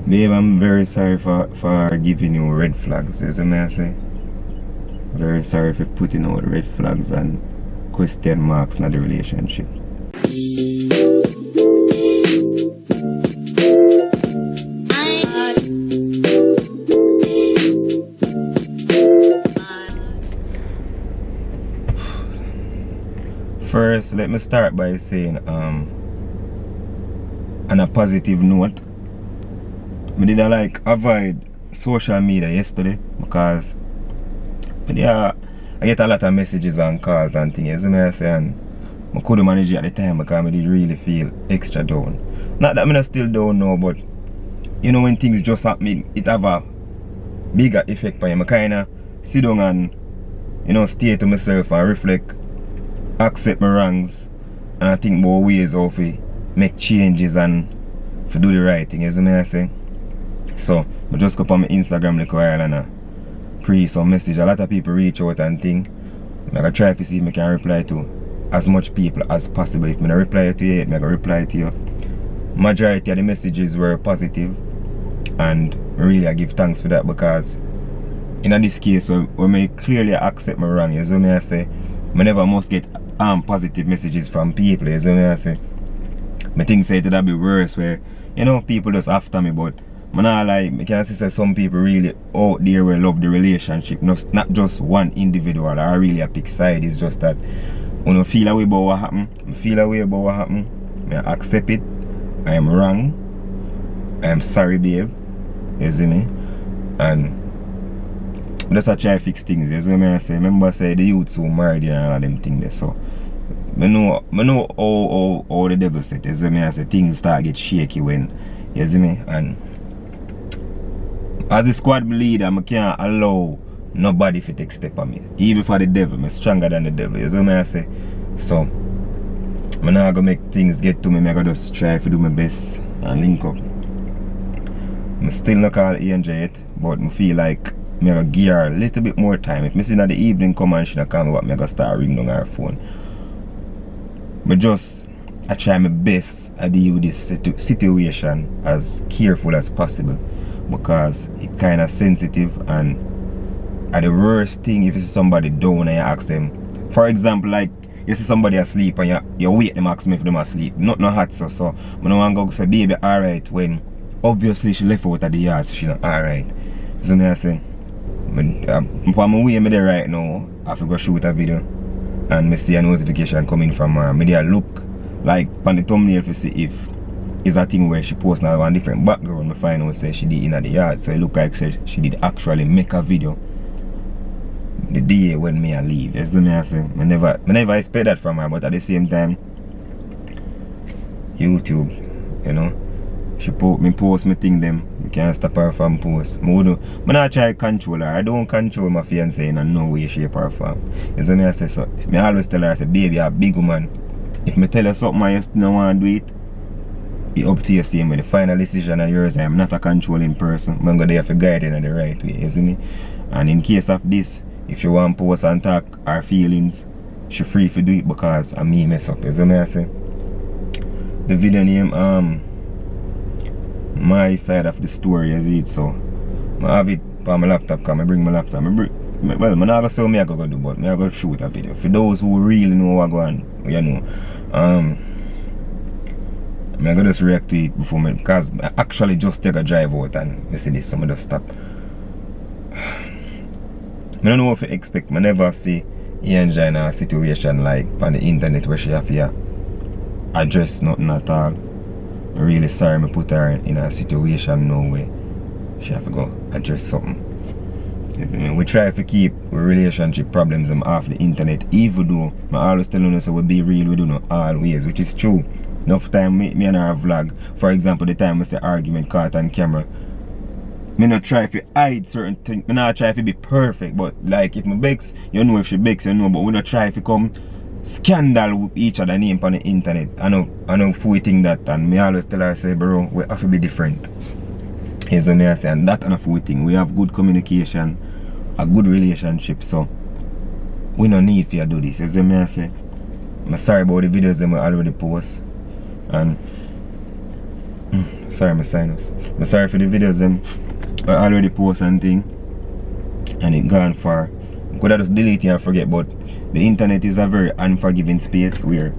Babe, I'm very sorry for giving you red flags, as I say. Very sorry for putting out red flags and question marks in the relationship. First, let me start by saying, on a positive note, I did avoid social media yesterday because I get a lot of messages and calls and things, you know, and I couldn't manage it at the time because I did really feel extra down. Not that I'm still down now, but you know, when things just happen, it have a bigger effect on you. I kind of sit down and, you know, stay to myself and reflect, accept my wrongs, and I think more ways how to make changes and to do the right thing, you know what I say? So I just go up on my Instagram like a while and pre some message. A lot of people reach out and think. I'm gonna try to see if I can reply to as much people as possible. If I don't reply to you, I'm gonna reply to you. Majority of the messages were positive, and really I give thanks for that, because in this case when I clearly accept my wrong, you know what I say, I never must get positive messages from people, you know what I say. I think say it would be worse where, you know, people just after me, but I can see say some people really out there will love the relationship, not just one individual. I really a pick side. It's just that when I feel a way about what happened, I accept it. I am wrong. I am sorry, babe. You see me? And just I try to fix things. You see me? I say, remember say the youths who married and all of them things there. So I know how the devil said. You see me? I say things start get shaky when, you see me? And as a squad leader, I can't allow nobody to take step on me. Even for the devil, I'm stronger than the devil. You know what I say? So I'm not gonna make things get to me. I'm gonna just try to do my best and link up. I'm still not call Angel yet, but I feel like I'm gonna give her a little bit more time. If I see in the evening come and she not come up, I'm gonna start ringing on her phone. I try my best to deal with this situation as careful as possible, because it's kind of sensitive, and the worst thing if you see somebody down and you ask them, for example, like you see somebody asleep and you wait them ask me if them asleep, not no hot so I don't want to go say baby alright when obviously she left out of the yard, so she not alright. So I say, on my way me there right now, I have to go shoot a video and I see a notification coming from her. I there look like on the thumbnail to see if it's a thing where she posts now one different background. I find out say she did in the yard, so it look like she did actually make a video the day when I leave. You see me? I say, I never expect that from her, but at the same time, YouTube, you know, she post me thing them, I can't stop her from post. I not try to control her. I don't control my fiancé in no way, shape or form. You see me? I say, so I always tell her, I say, baby, you're a big woman. If I tell her something and you still don't want to do it, it's up to you. Same with the final decision of yours. I'm not a controlling person. I'm going to have to guide her in the right way, isn't it? And in case of this, if you want to post and talk her feelings, she's free to do it, because I me mess up. Is what I say? The video name my side of the story, is it? So I have it on my laptop, because I bring my laptop. Well, I'm not going to say what I'm going to do, but I'm going to shoot a video. For those who really know what's going on, you know. I'm going to just react to it before me, because I actually just take a drive out and I see this, so I just stop. I don't know what to expect. I never see Angel in a situation like on the internet where she have to address nothing at all. I'm really sorry I put her in a situation no way she have to go address something. We try to keep relationship problems off the internet, even though I always tell you so we be real, we do not always, which is true. Enough time me and her vlog, for example, the time I say argument caught on camera, I not try to hide certain things. I not try to be perfect, but like if my begs, you know, if she begs, you know, but we not try to come scandal with each other name on the internet. I know fool thing that, and me always tell her, say, bro, we have to be different. Here's what I say, and that and a fool thing. We have good communication, a good relationship, so we no need for you to do this. Here's what I say. I'm sorry about the videos that I already post, and Sorry, my sinus. I'm sorry for the videos them I already post and thing and it gone far. Could I just delete it and forget, but the internet is a very unforgiving space where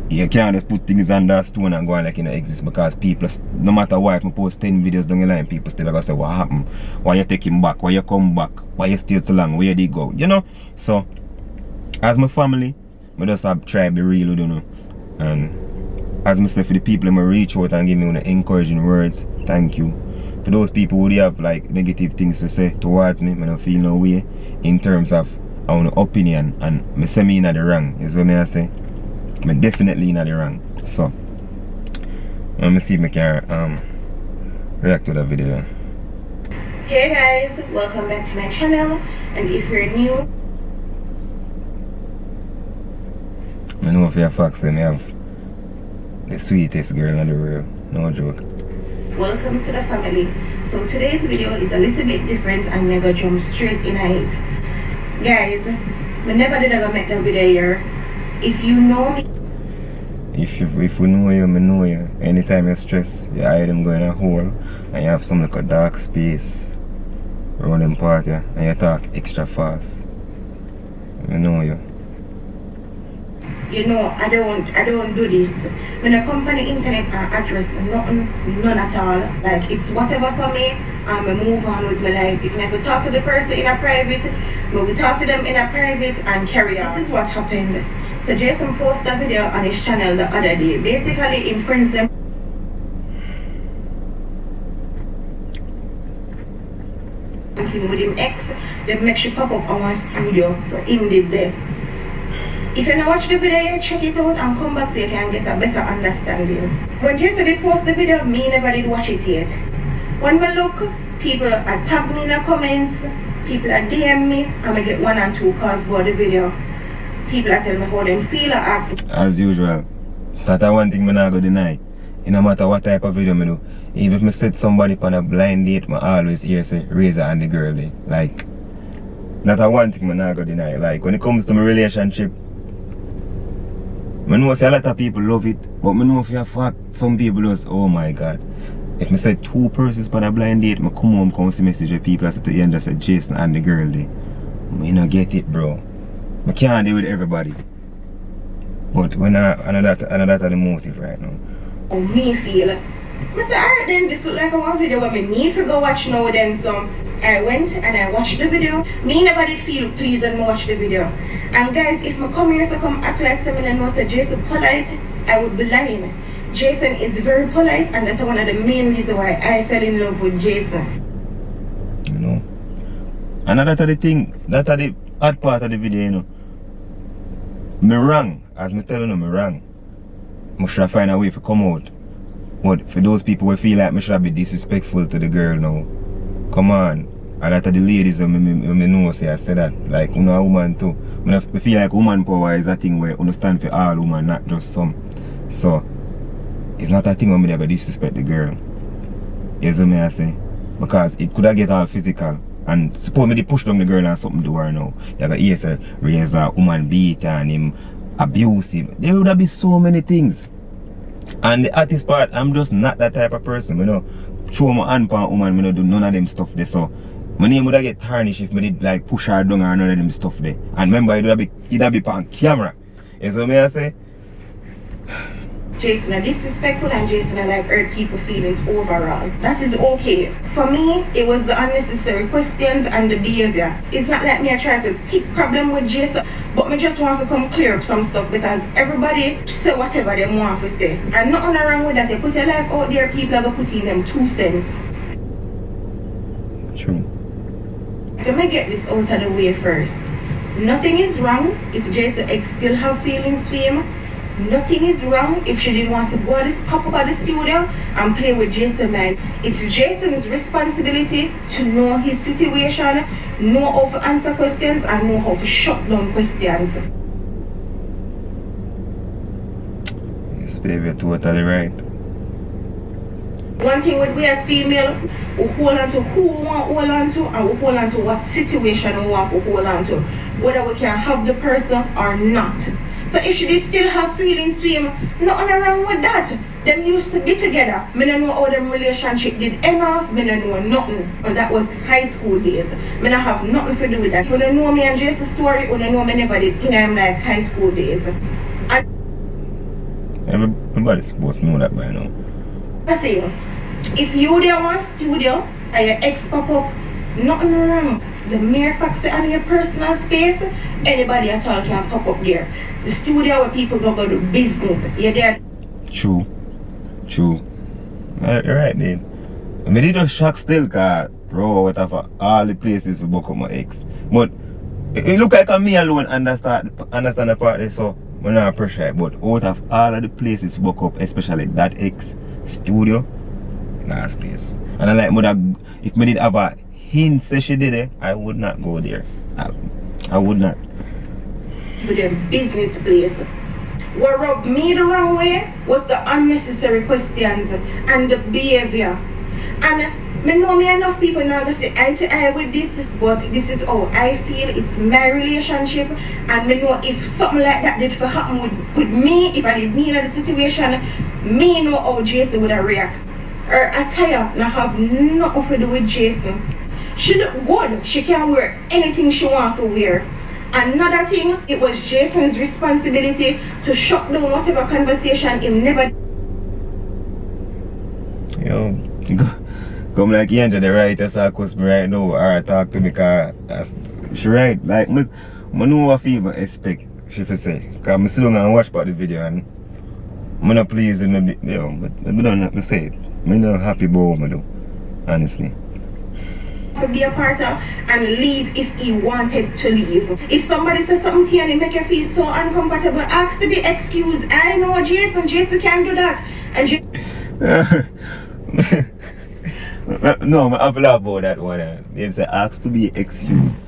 you can't just put things under stone and go on like it don't exist, because people, no matter what, if I post 10 videos down the line, people still gonna say what happened, why you take him back, why you come back, why you stay so long, where did you go, you know? So as my family, I just have try to be real with you know. And as I say, for the people who reach out and give me encouraging words, thank you. For those people who have like negative things to say towards me, I don't feel no way in terms of our opinion, and I say me in the wrong, is what I say. I'm definitely in the wrong. So let me see if I can react to that video. Hey guys, welcome back to my channel, and if you're new, I know for your facts they have the sweetest girl in the world, no joke. welcome to the family. So today's video is a little bit different and we're gonna jump straight in it. Guys, we never did ever make the video here. If you know me, if we know you, I know you. Anytime you're stressed, you hide them go in a hole and you have some like a dark space around them part, yeah, and you talk extra fast. I know you. you know I don't do this. When I come on the internet and address none at all. Like it's whatever for me, and I move on with my life. If I never talk to the person in a private, I will talk to them in a private and carry on. This is what happened. So Jason posted a video on his channel the other day. Basically in friends them with him ex, then make sure pop up on one studio but him did there. If you don't watch the video, check it out and come back so you can get a better understanding. When Jason did post the video, me never did watch it yet. When we look, people are tag me in the comments, people are DM me, and I get 1 and 2 calls about the video. People are telling me how them feel or ask. As usual, that's one thing I'm not going to deny. It no matter what type of video I do. Even if I set somebody on a blind date, I always hear say Razor and the girl day. Like, that's one thing I'm not going to deny. Like, when it comes to my relationship, I know say a lot of people love it, but I know for a fact some people just, oh my god. If I say 2 persons on a blind date, I come home, come see message with people at the end that say Jason and the girl day. I don't get it, bro. I can't deal with everybody. But when another the motive right now. How me feel. I said, alright then, this look like a one video where me need to go watch now then, so I went and I watched the video. Me never did feel pleased and watch the video. And guys, if I come here to come act like someone and know say Jason polite, I would be lying. Jason is very polite, and that's one of the main reasons why I fell in love with Jason. You know. And that's the thing, that's the odd part of the video, you know. Me wrong, as me telling you, me wrong. I should find a way to come out. But for those people who feel like I should be disrespectful to the girl now, come on. And that the ladies who me know say I say that. Like, you know, a woman too. I feel like woman power is a thing where you stand for all women, not just some. So, it's not a thing where me ever disrespect the girl. You see what I say? Because it could have get all physical. And suppose me push down the girl and something to her now. You got hear say Razor, woman beat and him abusive. There would have been so many things. And the artist part, I'm just not that type of person, you know. Show my hand on woman, I don't do none of them stuff there. So my name would have get tarnished if I did like push her down or none of them stuff there. And remember, it would have be on camera. You see what I say? Jason are disrespectful and Jason are like hurt people feelings overall. That is okay. For me, it was the unnecessary questions and the behavior. It's not like me I try to pick problem with Jason, but me just want to come clear up some stuff because everybody say whatever they want to say. And nothing wrong with that. You put your life out there, people are going to put in them 2 cents. True. So let me get this out of the way first. Nothing is wrong if Jason X still have feelings for him. Nothing is wrong if she didn't want to go this pop up at the studio and play with Jason, man. It's Jason's responsibility to know his situation, know how to answer questions, and know how to shut down questions. Yes, baby, you're totally right. One thing with we as female, we hold on to who we want to hold on to, and we hold on to what situation we want to hold on to, whether we can have the person or not. So if she did still have feelings for him, nothing wrong with that. Them used to be together. Me don't know how them relationship did end off. Me don't know nothing. And that was high school days. Me don't have nothing to do with that. If you don't know me and Jace's story, you don't know me never did in them like high school days. And everybody's supposed to know that by now. the thing, if you there want studio and your ex pop up, nothing wrong. The mere fact that in your personal space, anybody at all can pop up there. The studio where people go do business. You're there. True. You're right, dude. I mean, it just shock still, cause bro, whatever, all the places we book up my ex. But it look like me alone understand the part there, so I'm not pressure. But out of all of the places we book up, especially that ex studio, last place. And I like mother, if me did have a hint say she did it, I would not go there. I would not. To the business place. What rubbed me the wrong way was the unnecessary questions and the behavior. And me know me enough people now to say eye to eye with this, but this is how I feel. It's my relationship, and me know if something like that did for happen with me, if I did me in the situation, me know how Jason would have react. Her attire not have nothing to do with Jason. She look good. She can wear anything she wants to wear. Another thing, it was Jason's responsibility to shut down whatever conversation he never. Yo, come like you the right as I could me right now or talk to me because she right. Like I know what people expect she for say. Because I'm still gonna watch about the video and I'm not pleased with me, but I don't have to say it. I'm not happy about what I do, honestly. To be a part of and leave if he wanted to leave. If somebody says something to you and it make you feel so uncomfortable, ask to be excused. I know Jason can do that. And no, I have to laugh about that one. They say ask to be excused.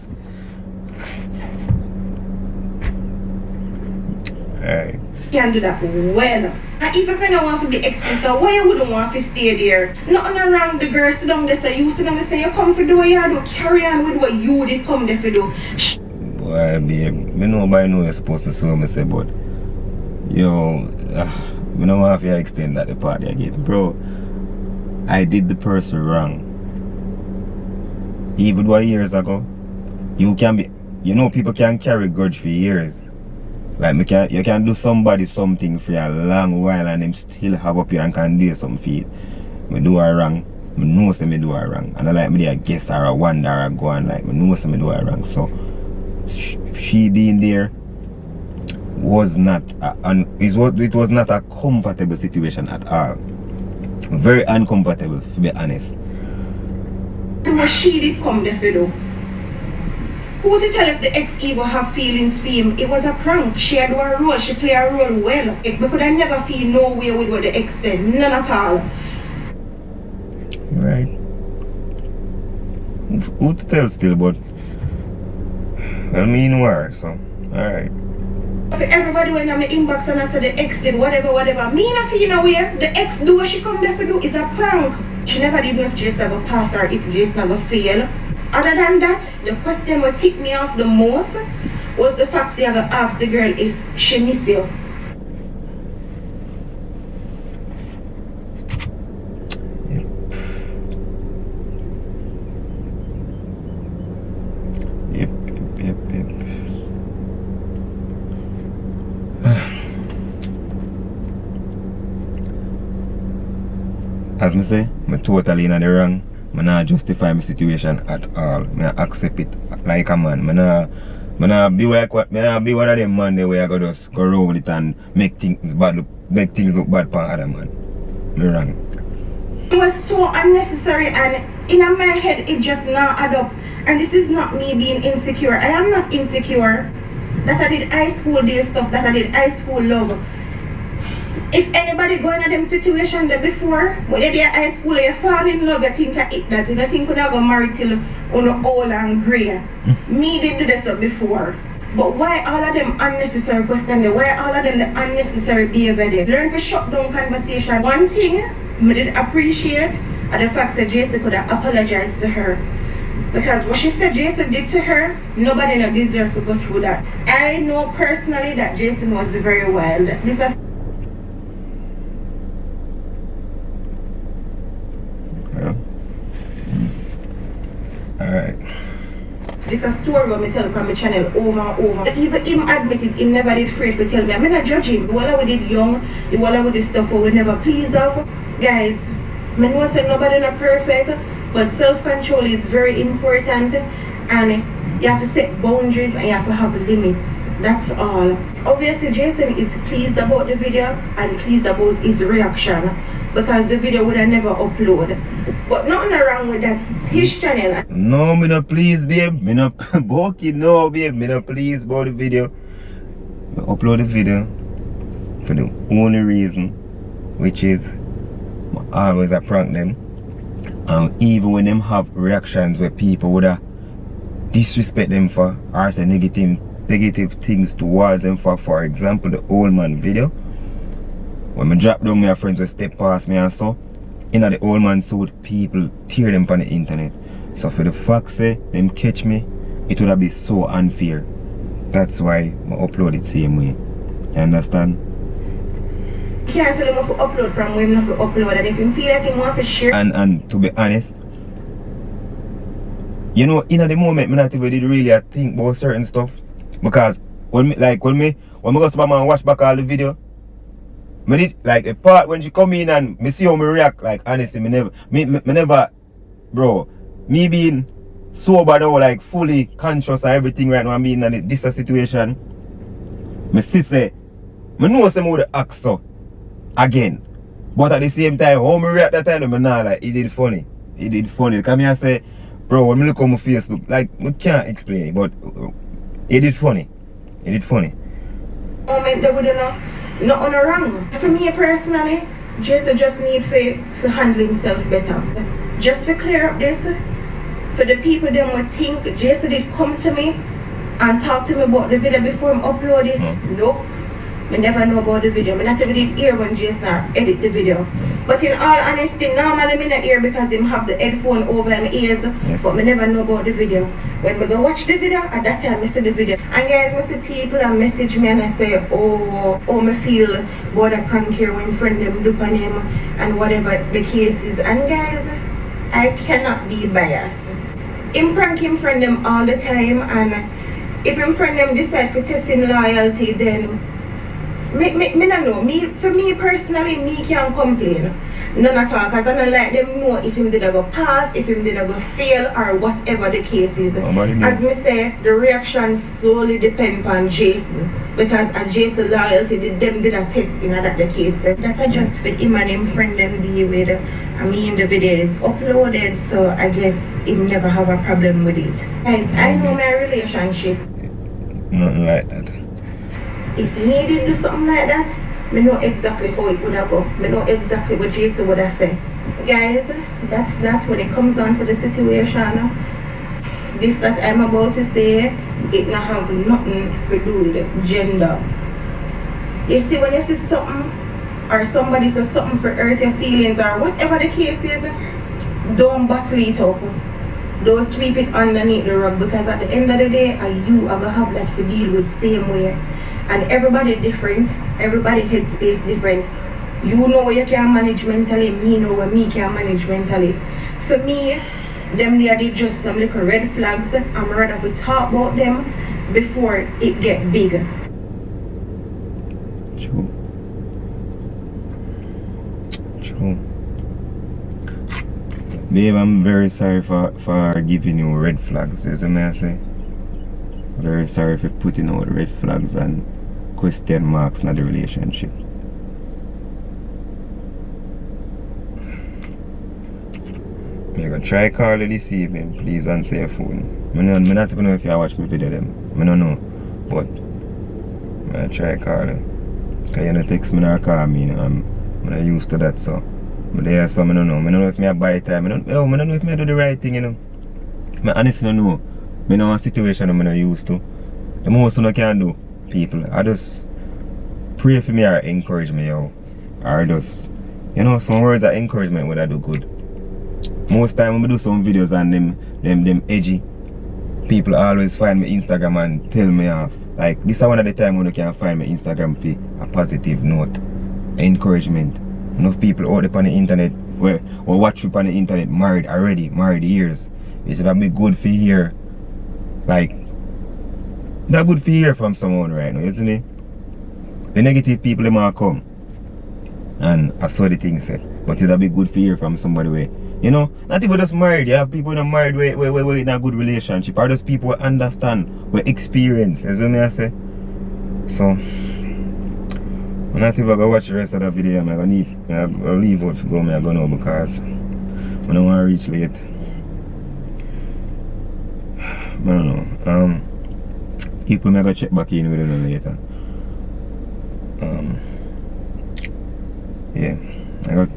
Alright. Can do that well. And if you don't want to be excused, why you wouldn't want to stay there? Nothing wrong, the girls sit down there say, you sit down there say, you come for do what you do, carry on with what you did come there for do. Boy, babe, I know by now you're supposed to see what I say, but yo, I don't want to explain that the part again. Bro, I did the person wrong. Even though years ago, you can be, you know, people can carry grudge for years. Like you can do somebody something for a long while and them still have up here and can do something for it. Me do her wrong. I know say me do her wrong. And I like me I guess or a wonder or go on like me know say me do her wrong. So she being there was not it was not a comfortable situation at all. Very uncomfortable, to be honest. What she did come there for do? Who to tell if the ex-Evo have feelings for him? It was a prank. She had a role. She played a role well. We could have never feel no way with what the ex did. None at all. Right. Who to tell still, but I mean where, so alright. Everybody went on my inbox and I said the ex did whatever. Me not feel no way. The ex do what she come there to do is a prank. She never did know if Jason gonna pass or if Jason gonna fail. Other than that, the question that ticked me off the most was the fact that I got asked the girl if she miss you. Yep. As me say, I'm totally in the wrong. I not justify my situation at all. I accept it like a man. I not be like what. I not be one of them man where I go just go around with it and make things look bad for other man. Me wrong. It was so unnecessary and in my head it just not add up. And this is not me being insecure. I am not insecure. That I did high school day stuff, that I did high school love. If anybody going in them situation there before, when you're at high school, you fall in love, you think that you don't think you're going to marry till you're old and grey. Me did this before. But why all of them unnecessary questions there? Why all of them the unnecessary behavior there? Learn to shut down conversation. One thing I did appreciate are the fact that Jason could have apologized to her. Because what she said Jason did to her, nobody not deserve to go through that. I know personally that Jason was very wild. This is a story when I tell on my channel over and over. Even him admitted he never did afraid to tell me. I'm not judging. The one we did young, the one we did stuff we never please of. Guys, I know say nobody not perfect, but self-control is very important, and you have to set boundaries and you have to have limits. That's all. Obviously Jason is pleased about the video and pleased about his reaction, because the video would have never upload. But nothing wrong with that. It's his channel. No, me not pleased, babe. Me not bulky, no, babe. Me not pleased about the video. I upload the video for the only reason, which is I always a prank them. And even when them have reactions where people would disrespect them for or say negative things towards them for example the old man video. When I drop down, my friends will step past me and so in the old man suit, people tear them on the internet. So for the fact say them catch me, it would have been so unfair. That's why I upload it same way. You understand? You can't tell him if to upload from where not to upload, and if you feel like he want to share. And to be honest, you know, in the moment I not even did really think about certain stuff. Because when me go to and watch back all the video, me did like a part when she come in and me see how me react, like honestly me never bro, me being sober now, like fully conscious of everything right now, I mean in this situation, me see say me know some would act so again. But at the same time, how me react that time, me nah like it did funny. It did funny. Come here and say, bro, when me look on my face look like me can't explain it, but it did funny. It did funny. Moment that would not wrong. For me personally, Jason just need to handle himself better. Just to clear up this, for the people them would think Jason did come to me and talk to me about the video before I upload it. Nope. I never know about the video. I not even did hear when Jason edit the video. But in all honesty, normally I not hear because him have the headphone over my ears. Yes. But I never know about the video. When we go watch the video, at that time I see the video. And guys, I see people and message me and I say, oh me feel about a prank here when friend them do on him and whatever the case is. And guys, I cannot be biased. Him prank him friend them all the time, and if him friend them decide to test him loyalty, then me not know. For me personally, me can't complain. None at all, because I don't like them know if him did go pass, if him did go fail, or whatever the case is. As me say, the reaction solely depend on Jason. Because at Jason loyalty, them did a test in that the case. That's just for him and him friend them deal with. I mean the video is uploaded, so I guess him never have a problem with it. Guys, I know my relationship. Nothing like that. If me did do something like that, I know exactly how it would have go. I know exactly what Jason would have said. Guys, that's that when it comes down to the situation. This that I'm about to say, it not have nothing to do with gender. You see, when you see something, or somebody says something for hurt your feelings, or whatever the case is, don't bottle it up. Don't sweep it underneath the rug, because at the end of the day, you are going to have that to deal with same way. And everybody different, everybody headspace different. You know what you can manage mentally, me know what me can manage mentally. For me, them they are just some little red flags. I'm rather to talk about them before it get big. True. Babe, I'm very sorry for giving you red flags, as I say. Very sorry for putting out red flags and question marks in the relationship. I'm gonna try call you this evening. Please answer your phone. I not even know if you watch my video them. I don't know. But I'm gonna try call you. Because you don't text me or call me, you know. I'm not used to that, so but there so I don't know. I don't know if I buy time. I don't know if I do the right thing, you know. I honestly don't know. I know a situation I'm not used to. The most I can do, people, I just pray for me or encourage me, yo. Or just, you know, some words of encouragement would I do good. Most time when I do some videos and them edgy, people always find me Instagram and tell me off. Like, this is one of the time when you can find me Instagram for a positive note, encouragement. Enough people out there on the internet, or watch me on the internet, married years. It should have been good for hear Like, that good to hear from someone right now, isn't it? The negative people, they might come. And I saw the thing said. But it'll be good to hear from somebody where, you know, not even just married. You have people that are married where in a good relationship. Or just people who understand, who experience. You see what I say? So, I'm not even going to watch the rest of the video. I'm going to leave out to go. I'm going to know because I don't want to reach late. I don't know. People may go check back in with them later. Yeah, I got